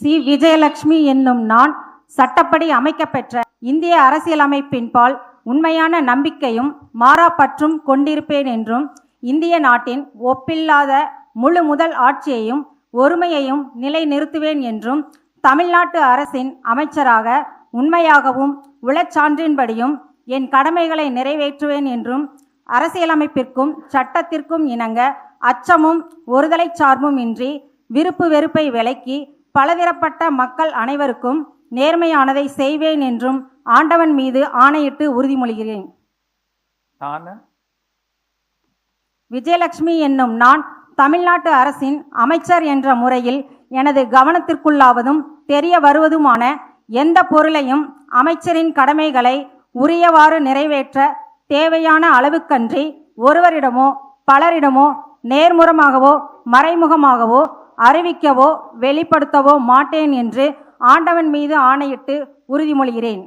C. Vijayalakshmi என்னும் நான் சட்டப்படி அமைக்கப்பெற்ற இந்திய அரசியலமைப்பின்பால் உண்மையான நம்பிக்கையும் மாறாப்பற்றும் கொண்டிருப்பேன் என்றும், இந்திய நாட்டின் ஒப்பில்லாத முழு முதல் ஆட்சியையும் ஒருமையையும் நிலைநிறுத்துவேன் என்றும், தமிழ்நாட்டு அரசின் அமைச்சராக உண்மையாகவும் உளச்சான்றின்படியும் என் கடமைகளை நிறைவேற்றுவேன் என்றும், அரசியலமைப்பிற்கும் சட்டத்திற்கும் இணங்க அச்சமும் ஒருதலை சார்பும் இன்றி விருப்பு வெறுப்பை விலக்கி பலதரப்பட்ட மக்கள் அனைவருக்கும் நேர்மையானதை செய்வேன் என்றும் ஆண்டவன் மீது ஆணையிட்டு உறுதிமொழிகிறேன். விஜயலட்சுமி என்னும் நான் தமிழ்நாட்டு அரசின் அமைச்சர் என்ற முறையில் எனது கவனத்திற்குள்ளாவதும் தெரிய வருவதுமான எந்த பொருளையும் அமைச்சரின் கடமைகளை உரியவாறு நிறைவேற்ற தேவையான அளவுக்கன்றி ஒருவரிடமோ பலரிடமோ நேர்முறமாகவோ மறைமுகமாகவோ அறிவிக்கவோ வெளிப்படுத்தவோ மாட்டேன் என்று ஆண்டவன் மீது ஆணையிட்டு உறுதிமொழிகிறேன்.